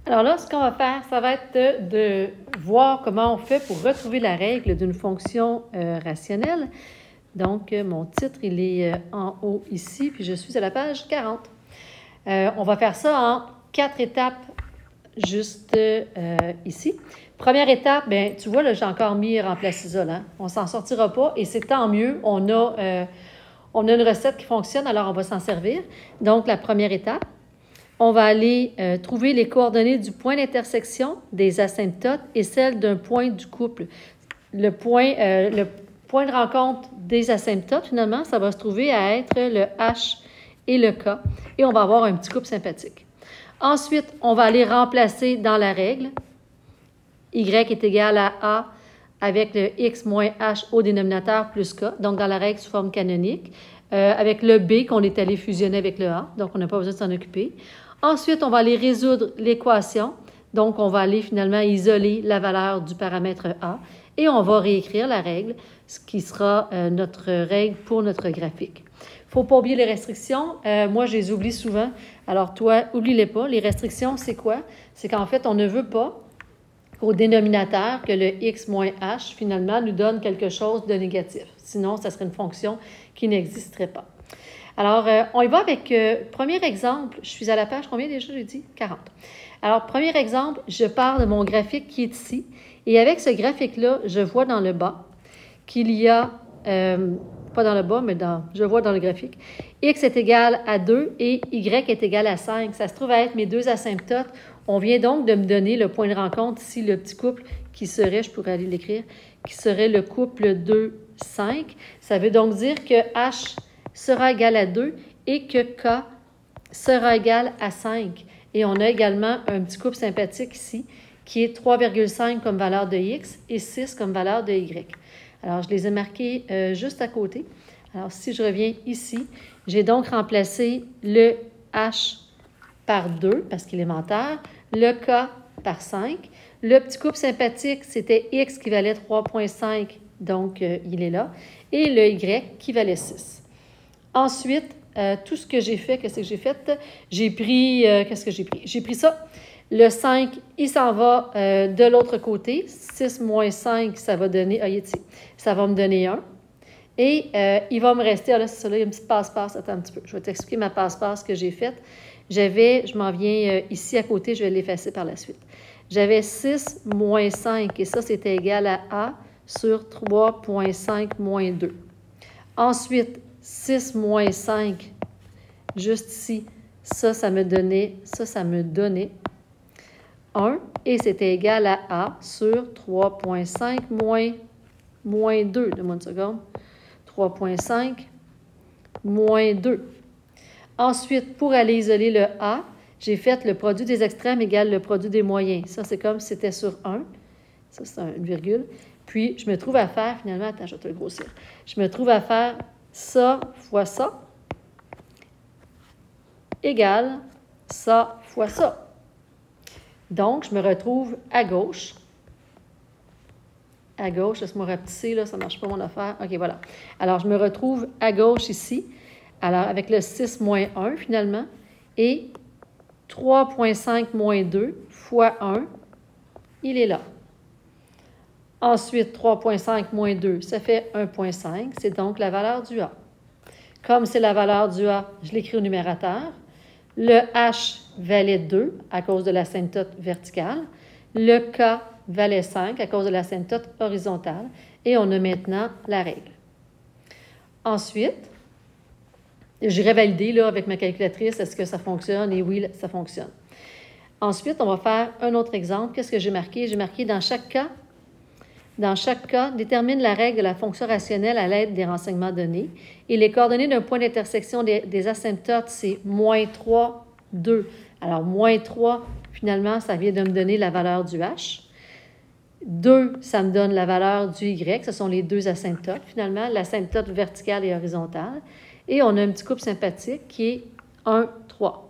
Alors là, ce qu'on va faire, ça va être de voir comment on fait pour retrouver la règle d'une fonction rationnelle. Donc, mon titre, il est en haut ici, puis je suis à la page 40. On va faire ça en 4 étapes, juste ici. Première étape, bien, tu vois, là, j'ai encore mis remplacer ça, là. On ne s'en sortira pas, et c'est tant mieux. On a une recette qui fonctionne, alors on va s'en servir. Donc, la première étape, on va aller trouver les coordonnées du point d'intersection des asymptotes et celles d'un point du couple. Le point de rencontre des asymptotes, finalement, ça va se trouver à être le H et le K, et on va avoir un petit couple sympathique. Ensuite, on va aller remplacer dans la règle. Y est égal à A avec le X moins H au dénominateur plus K, donc dans la règle sous forme canonique, avec le B qu'on est allé fusionner avec le A, donc on n'a pas besoin de s'en occuper. Ensuite, on va aller résoudre l'équation, donc on va aller finalement isoler la valeur du paramètre A, et on va réécrire la règle, ce qui sera notre règle pour notre graphique. Il ne faut pas oublier les restrictions. Moi, je les oublie souvent. Alors, toi, oublie-les pas. Les restrictions, c'est quoi? C'est qu'en fait, on ne veut pas qu'au dénominateur, que le x moins h, finalement, nous donne quelque chose de négatif. Sinon, ça serait une fonction qui n'existerait pas. Alors, on y va avec premier exemple. Je suis à la page, combien déjà, j'ai dit? 40. Alors, premier exemple, je pars de mon graphique qui est ici. Et avec ce graphique-là, je vois dans le bas qu'il y a, pas dans le bas, mais je vois dans le graphique, x est égal à 2 et y est égal à 5. Ça se trouve à être mes deux asymptotes. On vient donc de me donner le point de rencontre ici, le petit couple qui serait, je pourrais aller l'écrire, qui serait le couple 2, 5. Ça veut donc dire que h sera égal à 2 et que k sera égal à 5. Et on a également un petit couple sympathique ici qui est 3,5 comme valeur de x et 6 comme valeur de y. Alors, je les ai marqués juste à côté. Alors, si je reviens ici, j'ai donc remplacé le h par 2 parce qu'il est élémentaire, le k par 5. Le petit couple sympathique, c'était x qui valait 3,5, donc il est là, et le y qui valait 6. Ensuite, tout ce que j'ai fait, qu'est-ce que j'ai fait? J'ai pris, qu'est-ce que j'ai pris? J'ai pris ça. Le 5, il s'en va de l'autre côté. 6 moins 5, ça va donner, ça va me donner 1. Et il va me rester, là, c'est ça, là, il y a une petite passe-passe. Attends un petit peu, je vais t'expliquer ma passe-passe que j'ai faite. Je m'en viens ici à côté, je vais l'effacer par la suite. J'avais 6 moins 5, et ça, c'était égal à A sur 3,5 moins 2. Ensuite, 6 moins 5, juste ici, ça me donnait 1, et c'était égal à A sur 3,5 moins 2. Donne-moi une seconde. 3,5 moins 2. Ensuite, pour aller isoler le A, j'ai fait le produit des extrêmes égale le produit des moyens. Ça, c'est comme si c'était sur 1. Ça, c'est une virgule. Puis, je me trouve à faire, finalement, attends, je vais te le grossir. Je me trouve à faire ça fois ça égale ça fois ça. Donc, je me retrouve à gauche. À gauche, laisse-moi rapetisser, là, ça ne marche pas mon affaire. OK, voilà. Alors, je me retrouve à gauche ici. Alors, avec le 6 moins 1, finalement, et 3,5 moins 2 fois 1, il est là. Ensuite, 3,5 moins 2, ça fait 1,5. C'est donc la valeur du A. Comme c'est la valeur du A, je l'écris au numérateur. Le H valait 2 à cause de l'asymptote verticale. Le K valait 5 à cause de l'asymptote horizontale. Et on a maintenant la règle. Ensuite, j'irai valider là, avec ma calculatrice, est-ce que ça fonctionne? Et oui, ça fonctionne. Ensuite, on va faire un autre exemple. Qu'est-ce que j'ai marqué? J'ai marqué dans chaque cas, détermine la règle de la fonction rationnelle à l'aide des renseignements donnés. Et les coordonnées d'un point d'intersection des asymptotes, c'est moins 3, 2. Alors, moins 3, finalement, ça vient de me donner la valeur du H. 2, ça me donne la valeur du Y. Ce sont les deux asymptotes, finalement, l'asymptote verticale et horizontale. Et on a un petit couple sympathique qui est 1, 3.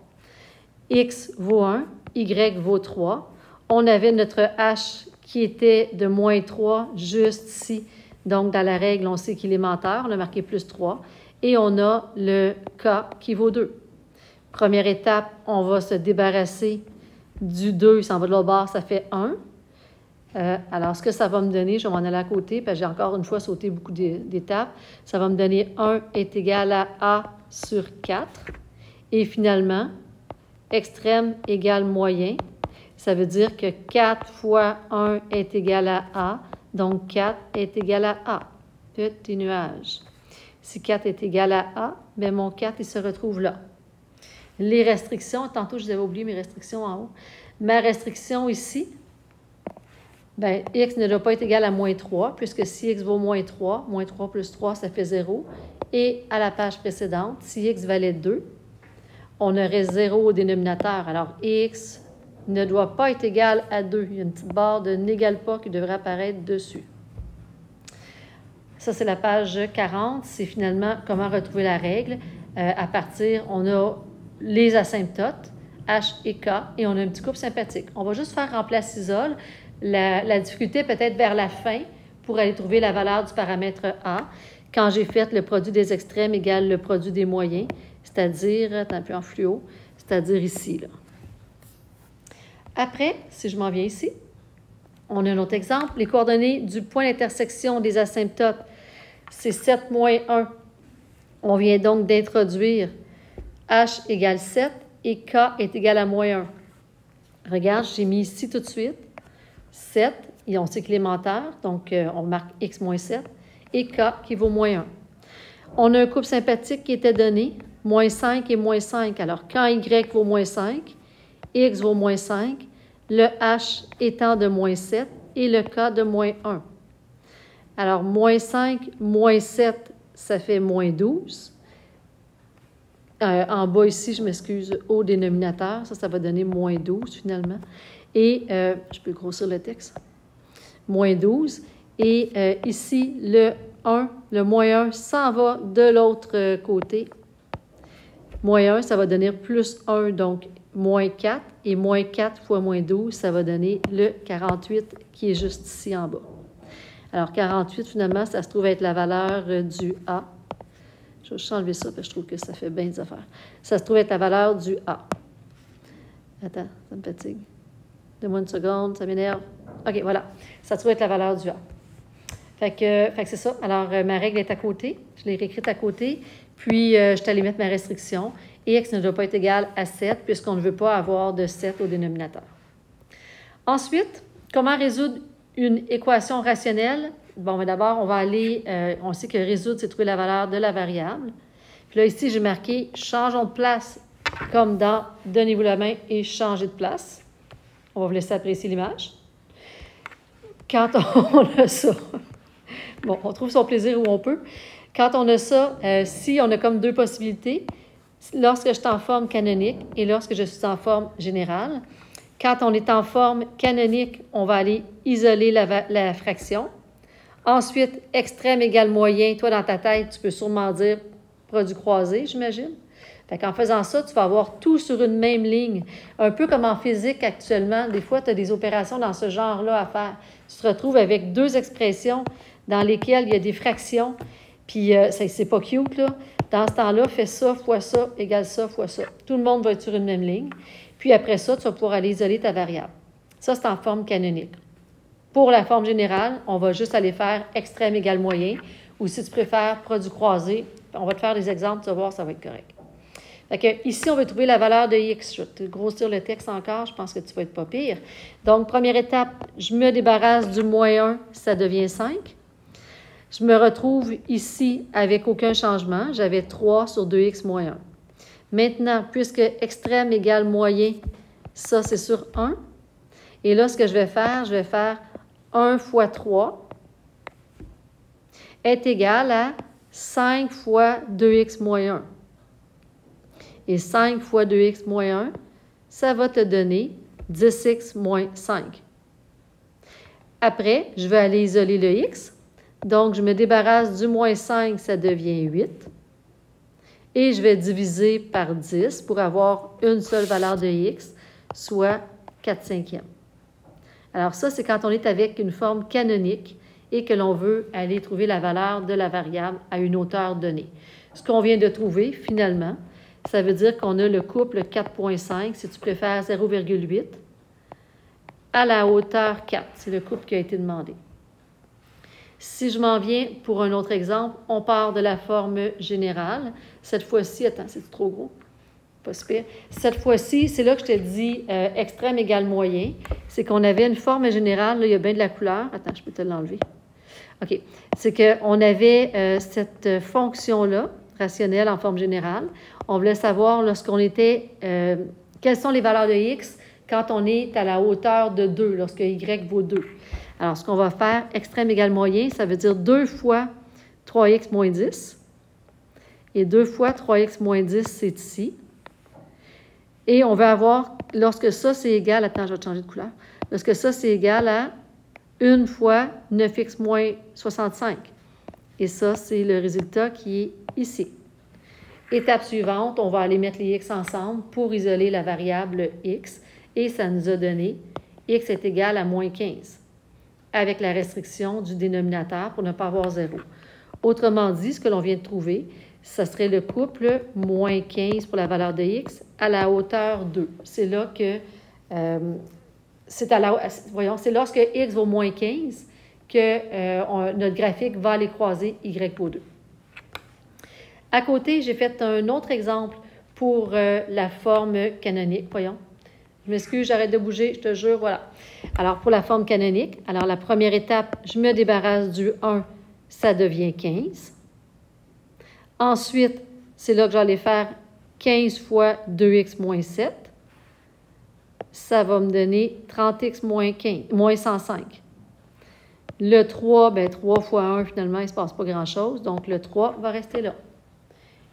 X vaut 1, Y vaut 3. On avait notre H qui était de moins 3 juste ici. Donc, dans la règle, on sait qu'il est élémentaire. On a marqué plus 3. Et on a le K qui vaut 2. Première étape, on va se débarrasser du 2, il s'en va de l'autre bord, ça fait 1. Alors, ce que ça va me donner, je vais m'en aller à côté, parce que j'ai encore une fois sauté beaucoup d'étapes. Ça va me donner 1 est égal à A sur 4. Et finalement, extrême égale moyen. Ça veut dire que 4 fois 1 est égal à A. Donc, 4 est égal à A. Petit nuage. Si 4 est égal à A, bien mon 4, il se retrouve là. Les restrictions, tantôt, je vous avais oublié mes restrictions en haut. Ma restriction ici, bien, x ne doit pas être égal à moins 3, puisque si x vaut moins 3 plus 3, ça fait 0. Et à la page précédente, si x valait 2, on aurait 0 au dénominateur. Alors, x ne doit pas être égal à 2. Il y a une petite barre de n'égale pas qui devrait apparaître dessus. Ça, c'est la page 40. C'est finalement comment retrouver la règle. À partir, on a les asymptotes, H et K, et on a un petit couple sympathique. On va juste faire remplace isole. La difficulté peut-être vers la fin pour aller trouver la valeur du paramètre A. Quand j'ai fait le produit des extrêmes égale le produit des moyens, c'est-à-dire, un peu en fluo, c'est-à-dire ici, là. Après, si je m'en viens ici, on a un autre exemple. Les coordonnées du point d'intersection des asymptotes, c'est 7 moins 1. On vient donc d'introduire H égale 7 et K est égal à moins 1. Regarde, j'ai mis ici tout de suite 7, et on sait que l'élémentaire, donc on marque X moins 7, et K qui vaut moins 1. On a un couple sympathique qui était donné, moins 5 et moins 5. Alors, quand Y vaut moins 5, X vaut moins 5, le H étant de moins 7 et le K de moins 1. Alors, moins 5, moins 7, ça fait moins 12. En bas ici, je m'excuse, au dénominateur, ça va donner moins 12 finalement. Et, je peux grossir le texte, moins 12. Et ici, le 1, le moins 1 s'en va de l'autre côté. Moins 1, ça va donner plus 1, donc moins 4. Et moins 4 fois moins 12, ça va donner le 48 qui est juste ici en bas. Alors, 48, finalement, ça se trouve être la valeur du A. Je vais juste enlever ça parce que je trouve que ça fait bien des affaires. Ça se trouve être la valeur du A. Attends, ça me fatigue. Donne-moi une seconde, ça m'énerve. OK, voilà. Ça se trouve être la valeur du A. Fait que c'est ça. Alors, ma règle est à côté. Je l'ai réécrite à côté. Puis, je suis allée mettre ma restriction. Et x ne doit pas être égal à 7 puisqu'on ne veut pas avoir de 7 au dénominateur. Ensuite, comment résoudre une équation rationnelle? Bon, mais d'abord, on va aller, on sait que résoudre, c'est trouver la valeur de la variable. Puis là, ici, j'ai marqué « changeons de place » comme dans « donnez-vous la main et changez de place ». On va vous laisser apprécier l'image. Quand on a ça, bon, on trouve son plaisir où on peut. Quand on a ça, si on a comme deux possibilités, lorsque je suis en forme canonique et lorsque je suis en forme générale. Quand on est en forme canonique, on va aller isoler la fraction. Ensuite, extrême égale moyen. Toi, dans ta tête, tu peux sûrement dire produit croisé, j'imagine. Fait qu'en faisant ça, tu vas avoir tout sur une même ligne. Un peu comme en physique actuellement, des fois, tu as des opérations dans ce genre-là à faire. Tu te retrouves avec deux expressions dans lesquelles il y a des fractions, puis c'est pas cute, là. Dans ce temps-là, fais ça fois ça égale ça fois ça. Tout le monde va être sur une même ligne. Puis après ça, tu vas pouvoir aller isoler ta variable. Ça, c'est en forme canonique. Pour la forme générale, on va juste aller faire extrême égale moyen, ou si tu préfères produit croisé, on va te faire des exemples, tu vas voir, ça va être correct. Fait que, ici, on veut trouver la valeur de x. Je vais te grossir le texte encore, je pense que tu vas être pas pire. Donc, première étape, je me débarrasse du moins 1, ça devient 5. Je me retrouve ici avec aucun changement. J'avais 3 sur 2x moins 1. Maintenant, puisque extrême égale moyen, ça, c'est sur 1. Et là, ce que je vais faire 1 fois 3 est égal à 5 fois 2x moins 1. Et 5 fois 2x moins 1, ça va te donner 10x moins 5. Après, je vais aller isoler le x. Donc, je me débarrasse du moins 5, ça devient 8. Et je vais diviser par 10 pour avoir une seule valeur de x, soit 4/5. Alors ça, c'est quand on est avec une forme canonique et que l'on veut aller trouver la valeur de la variable à une hauteur donnée. Ce qu'on vient de trouver, finalement, ça veut dire qu'on a le couple 4,5, si tu préfères 0,8, à la hauteur 4. C'est le couple qui a été demandé. Si je m'en viens pour un autre exemple, on part de la forme générale. Cette fois-ci, attends, c'est trop gros? Pas super. Cette fois-ci, c'est là que je te dis extrême égale moyen. C'est qu'on avait une forme générale, là, il y a bien de la couleur. Attends, je peux te l'enlever. OK. C'est qu'on avait cette fonction-là, rationnelle en forme générale. On voulait savoir lorsqu'on était, quelles sont les valeurs de x quand on est à la hauteur de 2, lorsque y vaut 2. Alors, ce qu'on va faire, extrême égale moyen, ça veut dire 2 fois 3x moins 10. Et 2 fois 3x moins 10, c'est ici. Et on veut avoir, lorsque ça, c'est égal, attends, je vais te changer de couleur. Lorsque ça, c'est égal à 1 fois 9x moins 65. Et ça, c'est le résultat qui est ici. Étape suivante, on va aller mettre les x ensemble pour isoler la variable x. Et ça nous a donné x est égal à moins 15, avec la restriction du dénominateur pour ne pas avoir 0. Autrement dit, ce que l'on vient de trouver, ça serait le couple moins 15 pour la valeur de x à la hauteur 2. C'est là que, c'est lorsque x vaut moins 15 que notre graphique va aller croiser y vaut 2. À côté, j'ai fait un autre exemple pour la forme canonique. Voyons. Je m'excuse, j'arrête de bouger, je te jure, voilà. Alors, pour la forme canonique, alors la première étape, je me débarrasse du 1, ça devient 15. Ensuite, c'est là que j'allais faire 15 fois 2x moins 7. Ça va me donner 30x moins 105. Le 3, bien 3 fois 1, finalement, il ne se passe pas grand-chose. Donc, le 3 va rester là.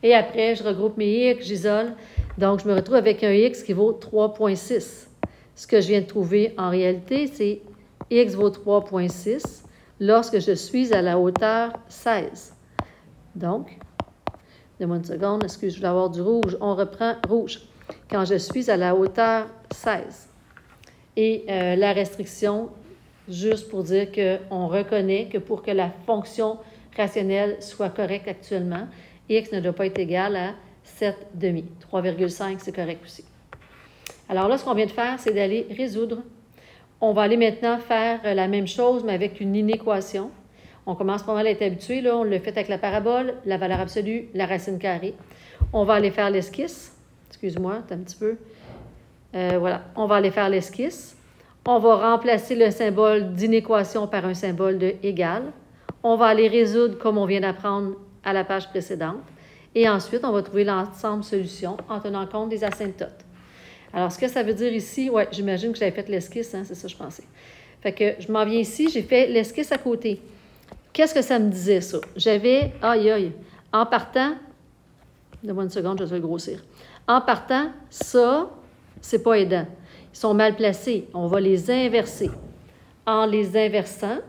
Et après, je regroupe mes x, j'isole. Donc, je me retrouve avec un x qui vaut 3,6. Ce que je viens de trouver en réalité, c'est x vaut 3,6 lorsque je suis à la hauteur 16. Donc, donne-moi une seconde, excuse, je voulais avoir du rouge. On reprend rouge. Quand je suis à la hauteur 16. Et la restriction, juste pour dire qu'on reconnaît que pour que la fonction rationnelle soit correcte actuellement, x ne doit pas être égal à 7,5. 3,5, c'est correct aussi. Alors là, ce qu'on vient de faire, c'est d'aller résoudre. On va aller maintenant faire la même chose, mais avec une inéquation. On commence pas mal à être habitué, là. On l'a fait avec la parabole, la valeur absolue, la racine carrée. On va aller faire l'esquisse. Excuse-moi, un petit peu. Voilà, on va aller faire l'esquisse. On va remplacer le symbole d'inéquation par un symbole de égal. On va aller résoudre comme on vient d'apprendre à la page précédente. Et ensuite, on va trouver l'ensemble solution en tenant compte des asymptotes. Alors, ce que ça veut dire ici, oui, j'imagine que j'avais fait l'esquisse, hein, c'est ça que je pensais. Fait que je m'en viens ici, j'ai fait l'esquisse à côté. Qu'est-ce que ça me disait, ça? J'avais, en partant, donne-moi une seconde, je vais le grossir. En partant, ça, c'est pas aidant. Ils sont mal placés. On va les inverser. En les inversant,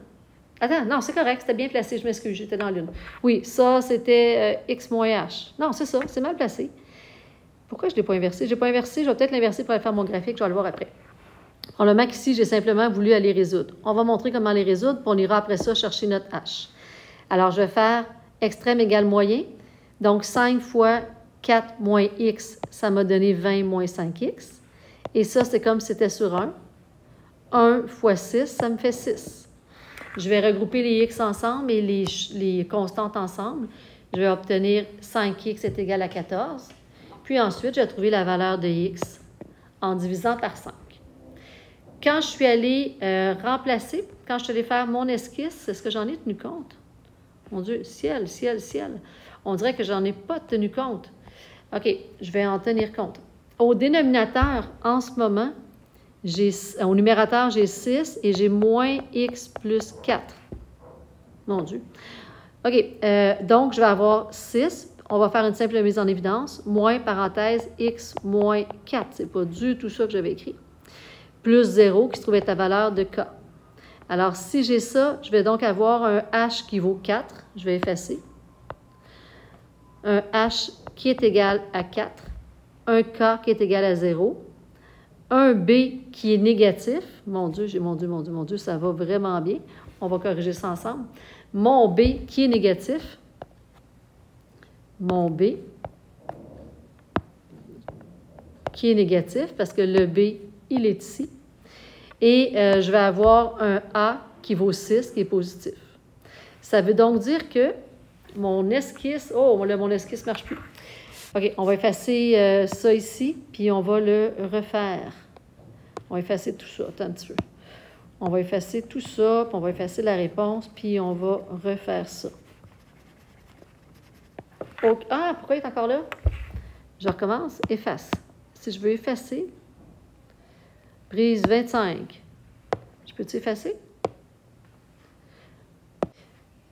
attends, non, c'est correct, c'était bien placé, je m'excuse, j'étais dans l'une. Oui, ça, c'était x moins h. Non, c'est ça, c'est mal placé. Pourquoi je ne l'ai pas inversé? Je ne l'ai pas inversé, je vais peut-être l'inverser pour aller faire mon graphique, je vais le voir après. Probablement qu'ici, j'ai simplement voulu aller résoudre. On va montrer comment les résoudre, puis on ira après ça chercher notre h. Alors, je vais faire extrême égale moyen. Donc, 5 fois 4 moins x, ça m'a donné 20 moins 5x. Et ça, c'est comme si c'était sur 1. 1 fois 6, ça me fait 6. Je vais regrouper les x ensemble et les constantes ensemble. Je vais obtenir 5x est égal à 14. Puis ensuite, je vais trouver la valeur de x en divisant par 5. Quand je suis allée remplacer, quand je suis allée faire mon esquisse, est-ce que j'en ai tenu compte? Mon Dieu, ciel, ciel, ciel. On dirait que j'en ai pas tenu compte. OK, je vais en tenir compte. Au dénominateur, en ce moment, au numérateur, j'ai 6 et j'ai moins x plus 4. Mon Dieu. OK, donc je vais avoir 6. On va faire une simple mise en évidence. Moins, parenthèse, x moins 4. Ce n'est pas du tout ça que j'avais écrit. Plus 0 qui se trouve être la valeur de k. Alors, si j'ai ça, je vais donc avoir un h qui vaut 4. Je vais effacer. Un h qui est égal à 4. Un k qui est égal à 0. Un b qui est négatif. Mon Dieu, mon Dieu, ça va vraiment bien. On va corriger ça ensemble. Mon b qui est négatif. Mon b qui est négatif parce que le b, il est ici. et je vais avoir un A qui vaut 6, qui est positif. Ça veut donc dire que mon esquisse... Oh, là, mon esquisse ne marche plus. OK, on va effacer ça ici, puis on va le refaire. On va effacer tout ça. Attends un petit peu. On va effacer tout ça, puis on va effacer la réponse, puis on va refaire ça. Okay. Ah, pourquoi il est encore là? Je recommence. Efface. Si je veux effacer, brise 25. Je peux-tu effacer?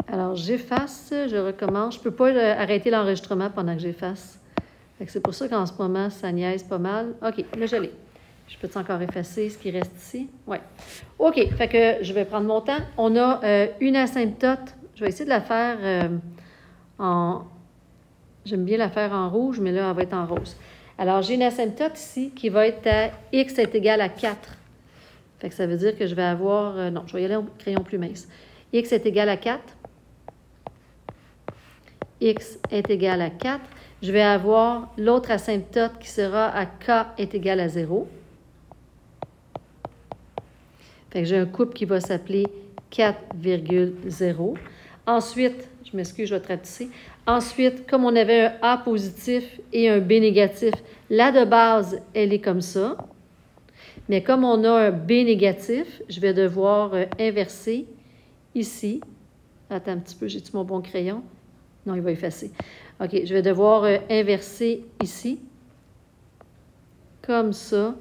Alors, j'efface, je recommence. Je ne peux pas arrêter l'enregistrement pendant que j'efface. C'est pour ça qu'en ce moment, ça niaise pas mal. OK, là, je l'ai. Je peux encore effacer ce qui reste ici? Oui. OK, fait que je vais prendre mon temps. On a une asymptote. Je vais essayer de la faire en... J'aime bien la faire en rouge, mais là, elle va être en rose. Alors, j'ai une asymptote ici qui va être à x est égal à 4. Fait que ça veut dire que je vais avoir... non, je vais y aller au crayon plus mince. X est égal à 4. X est égal à 4. Je vais avoir l'autre asymptote qui sera à k est égal à 0. Fait que j'ai un couple qui va s'appeler 4,0. Ensuite, je m'excuse, je vais tratisser. Ensuite, comme on avait un A positif et un B négatif, là de base, elle est comme ça. Mais comme on a un B négatif, je vais devoir inverser ici. Attends un petit peu, j'ai-tu mon bon crayon? Non, il va effacer. OK, je vais devoir inverser ici. Comme ça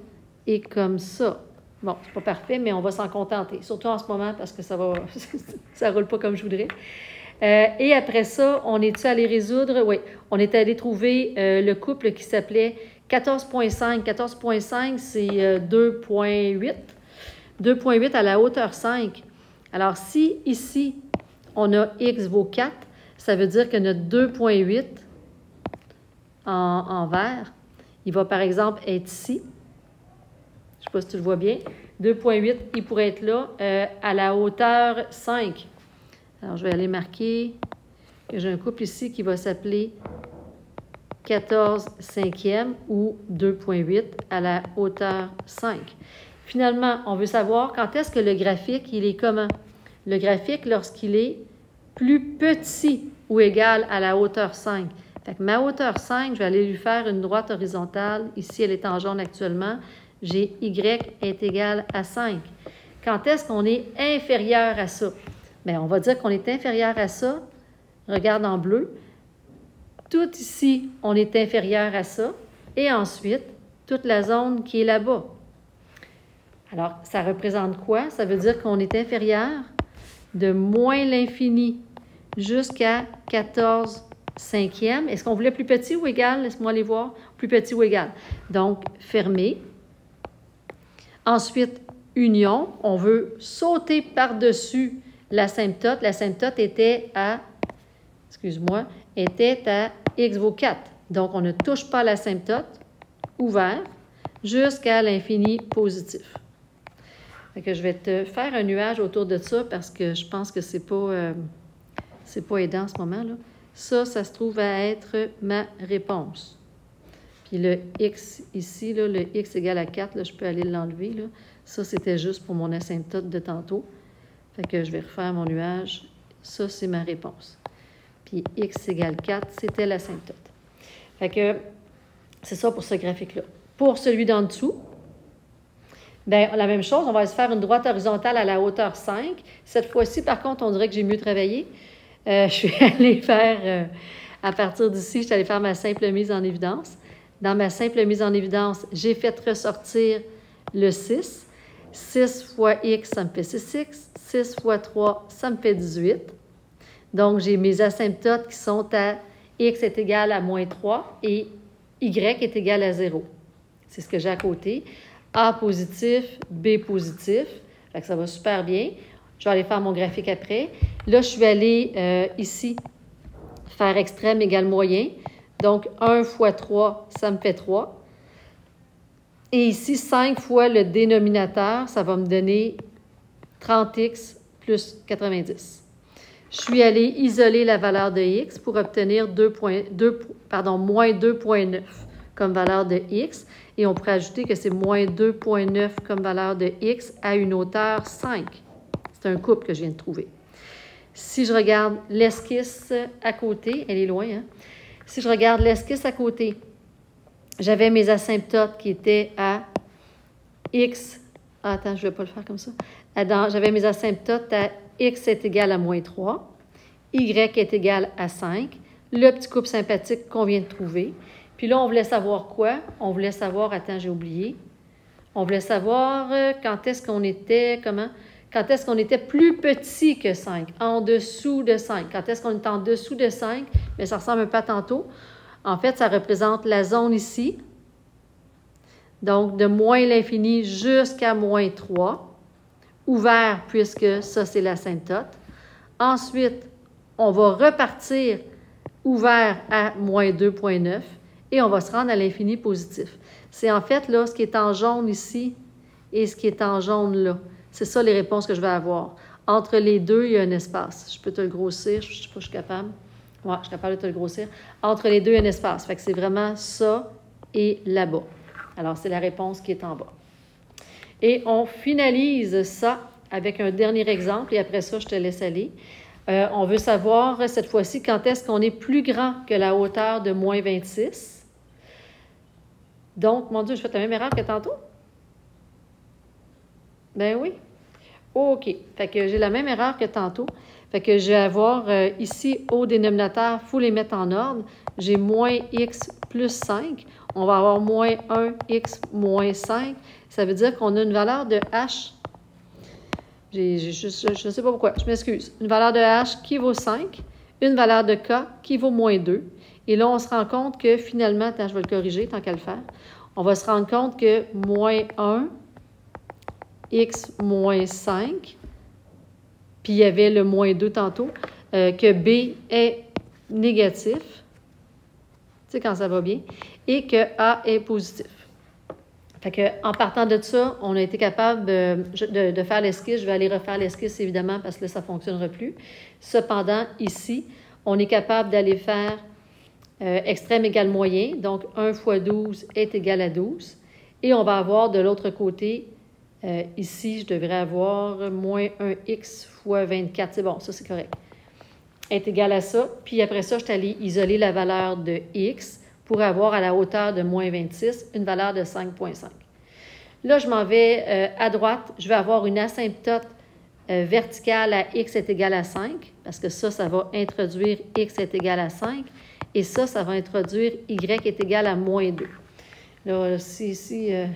et comme ça. Bon, c'est pas parfait, mais on va s'en contenter. Surtout en ce moment parce que ça roule pas comme je voudrais. Et après ça, on est-tu allé résoudre? Oui, on est allé trouver le couple qui s'appelait 14,5. 14,5, c'est 2,8. 2,8 à la hauteur 5. Alors, si ici, on a x vaut 4, ça veut dire que notre 2,8 en vert, il va par exemple être ici. Je ne sais pas si tu le vois bien. 2,8, il pourrait être là à la hauteur 5. Alors, je vais aller marquer que j'ai un couple ici qui va s'appeler 14 cinquièmes ou 2,8 à la hauteur 5. Finalement, on veut savoir quand est-ce que le graphique, il est comment? Le graphique, lorsqu'il est plus petit ou égal à la hauteur 5. Fait que ma hauteur 5, je vais aller lui faire une droite horizontale. Ici, elle est en jaune actuellement. J'ai y est égal à 5. Quand est-ce qu'on est inférieur à ça? Bien, on va dire qu'on est inférieur à ça. Regarde en bleu. Tout ici, on est inférieur à ça. Et ensuite, toute la zone qui est là-bas. Alors, ça représente quoi? Ça veut dire qu'on est inférieur de moins l'infini jusqu'à 14 cinquièmes. Est-ce qu'on voulait plus petit ou égal? Laisse-moi aller voir. Plus petit ou égal. Donc, fermé. Ensuite, union. On veut sauter par-dessus l'asymptote. L'asymptote était à, excuse-moi, était à x vaut 4. Donc, on ne touche pas l'asymptote, ouvert, jusqu'à l'infini positif. Fait que je vais te faire un nuage autour de ça parce que je pense que c'est pas aidant en ce moment, là. Ça se trouve à être ma réponse. Puis le x ici, là, le x égale à 4, là, je peux aller l'enlever. Là. Ça, c'était juste pour mon asymptote de tantôt. Fait que je vais refaire mon nuage. Ça, c'est ma réponse. Puis x égale 4, c'était l'asymptote. Fait que c'est ça pour ce graphique-là. Pour celui d'en dessous, bien, la même chose, on va se faire une droite horizontale à la hauteur 5. Cette fois-ci, par contre, on dirait que j'ai mieux travaillé. Je suis allée faire, à partir d'ici, je suis allée faire ma simple mise en évidence. Dans ma simple mise en évidence, j'ai fait ressortir le 6. 6 fois x, ça me fait 6x. 6 fois 3, ça me fait 18. Donc, j'ai mes asymptotes qui sont à x est égal à moins 3 et y est égal à 0. C'est ce que j'ai à côté. A positif, B positif. Fait que ça va super bien. Je vais aller faire mon graphique après. Là, je suis allée ici faire extrême égale moyen. Donc, 1 fois 3, ça me fait 3. Et ici, 5 fois le dénominateur, ça va me donner 30x plus 90. Je suis allée isoler la valeur de x pour obtenir moins 2,9. comme valeur de x. Et on pourrait ajouter que c'est moins 2,9 comme valeur de x à une hauteur 5. C'est un couple que je viens de trouver. Si je regarde l'esquisse à côté, elle est loin, hein? Si je regarde l'esquisse à côté, j'avais mes asymptotes qui étaient à x. Ah, attends, je ne vais pas le faire comme ça. J'avais mes asymptotes à x est égal à moins 3, y est égal à 5, le petit couple sympathique qu'on vient de trouver. Puis là, on voulait savoir quoi? On voulait savoir, attends, j'ai oublié. On voulait savoir quand est-ce qu'on était, quand est-ce qu'on était plus petit que 5, en dessous de 5. Quand est-ce qu'on est en dessous de 5? Bien, ça ressemble un peu à tantôt. En fait, ça représente la zone ici. Donc, de moins l'infini jusqu'à moins 3. Ouvert, puisque ça, c'est l'asymptote. Ensuite, on va repartir ouvert à moins 2,9 et on va se rendre à l'infini positif. C'est en fait là ce qui est en jaune ici et ce qui est en jaune là. C'est ça les réponses que je vais avoir. Entre les deux, il y a un espace. Je peux te le grossir. Je ne sais pas si je suis capable. Oui, je suis capable de te le grossir. Entre les deux, il y a un espace. Fait que c'est vraiment ça et là-bas. Alors, c'est la réponse qui est en bas. Et on finalise ça avec un dernier exemple. Et après ça, je te laisse aller. On veut savoir, cette fois-ci, quand est-ce qu'on est plus grand que la hauteur de moins 26. Donc, mon Dieu, je fais la même erreur que tantôt? Ben oui. OK. Fait que j'ai la même erreur que tantôt. Fait que je vais avoir ici, au dénominateur, il faut les mettre en ordre. J'ai moins x plus 5. On va avoir moins 1x moins 5. Ça veut dire qu'on a une valeur de h. Je ne sais pas pourquoi, je m'excuse. Une valeur de h qui vaut 5, une valeur de k qui vaut moins 2. Et là, on se rend compte que finalement, attends, je vais le corriger tant qu'à le faire. On va se rendre compte que moins 1, x moins 5, puis il y avait le moins 2 tantôt, que b est négatif, tu sais quand ça va bien, et que a est positif. Fait que, en partant de ça, on a été capable de faire l'esquisse. Je vais aller refaire l'esquisse, évidemment, parce que là, ça ne fonctionnera plus. Cependant, ici, on est capable d'aller faire extrême égale moyen. Donc, 1 fois 12 est égal à 12. Et on va avoir de l'autre côté, ici, je devrais avoir moins 1x fois 24. C'est bon, ça, c'est correct. Est égal à ça. Puis après ça, je suis allée isoler la valeur de x pour avoir à la hauteur de moins 26 une valeur de 5,5. Là, je m'en vais à droite. Je vais avoir une asymptote verticale à x est égal à 5, parce que ça va introduire x est égal à 5, et ça va introduire y est égal à moins 2. Là, si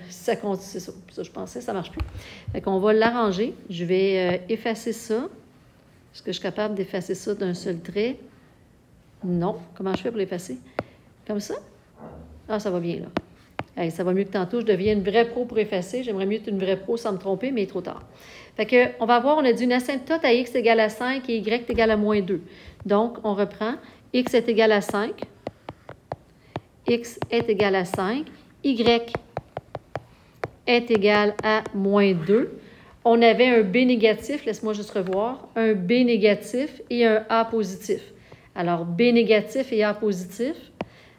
ça continue, c'est ça. Ça, je pensais, ça ne marche plus. Fait qu'on va l'arranger. Je vais effacer ça. Est-ce que je suis capable d'effacer ça d'un seul trait? Non. Comment je fais pour l'effacer? Comme ça? Ah, ça va bien, là. Hey, ça va mieux que tantôt. Je deviens une vraie pro pour effacer. J'aimerais mieux être une vraie pro sans me tromper, mais il est trop tard. Fait que, on va voir, on a dit une asymptote à x égale à 5 et y est égal à moins 2. Donc, on reprend. X est égal à 5. X est égal à 5. Y est égal à moins 2. On avait un B négatif, laisse-moi juste revoir, un B négatif et un A positif. Alors, B négatif et A positif.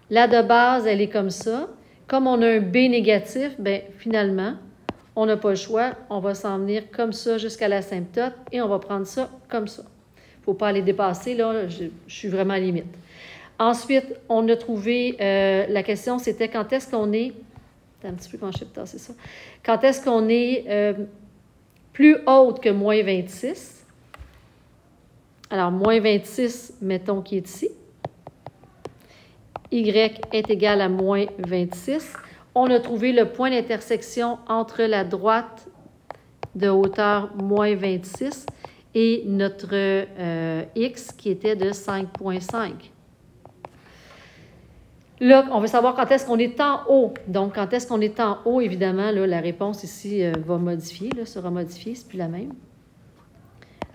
La de base, elle est comme ça. Comme on a un B négatif, bien, finalement, on n'a pas le choix. On va s'en venir comme ça jusqu'à l'asymptote et on va prendre ça comme ça. Il ne faut pas aller dépasser, là, je suis vraiment à la limite. Ensuite, on a trouvé, la question, c'était quand est-ce qu'on est, un petit peu quand je sais pas, c'est ça, quand est-ce qu'on est plus haute que moins 26. Alors, moins 26, mettons qui est ici. Y est égal à moins 26. On a trouvé le point d'intersection entre la droite de hauteur moins 26 et notre x qui était de 5,5. Là, on veut savoir quand est-ce qu'on est en haut. Donc, quand est-ce qu'on est en haut, évidemment, là, la réponse ici va modifier, là, sera modifiée, c'est plus la même.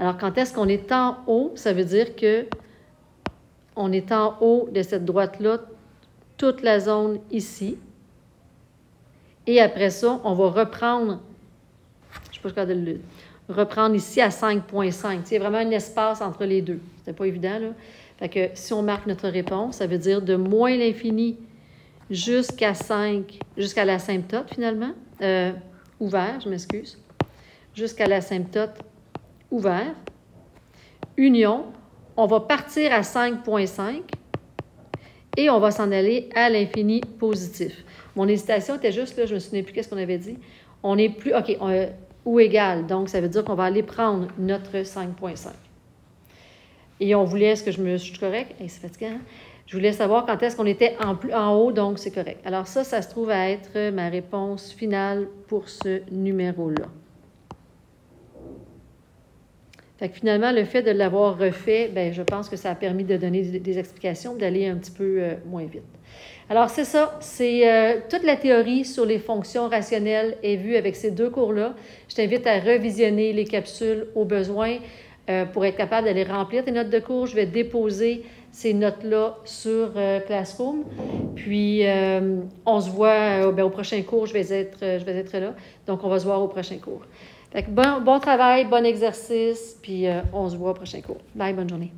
Alors, quand est-ce qu'on est en haut, ça veut dire que on est en haut de cette droite-là, toute la zone ici. Et après ça, on va reprendre, je ne sais pas si je vais reprendre ici à 5,5. Il y a vraiment un espace entre les deux. C'était pas évident, là. Fait que si on marque notre réponse, ça veut dire de moins l'infini jusqu'à 5, jusqu'à l'asymptote finalement, ouvert, je m'excuse, jusqu'à l'asymptote ouvert. Union, on va partir à 5,5 et on va s'en aller à l'infini positif. Mon hésitation était juste là, je ne me souviens plus qu'est-ce qu'on avait dit. On n'est plus, OK, ou égal, donc ça veut dire qu'on va aller prendre notre 5,5. Et on voulait, est-ce que je suis correct? Hey, c'est fatigant, hein? Je voulais savoir quand est-ce qu'on était en haut, donc c'est correct. Alors ça se trouve à être ma réponse finale pour ce numéro-là. Fait que finalement, le fait de l'avoir refait, bien, je pense que ça a permis de donner des explications, d'aller un petit peu moins vite. Alors, c'est ça. C'est toute la théorie sur les fonctions rationnelles est vue avec ces deux cours-là. Je t'invite à revisionner les capsules au besoin pour être capable d'aller remplir tes notes de cours. Je vais déposer ces notes-là sur Classroom. Puis, on se voit au prochain cours. Je vais être là. Donc, on va se voir au prochain cours. Fait que bon travail, bon exercice, puis on se voit au prochain cours. Bye, bonne journée.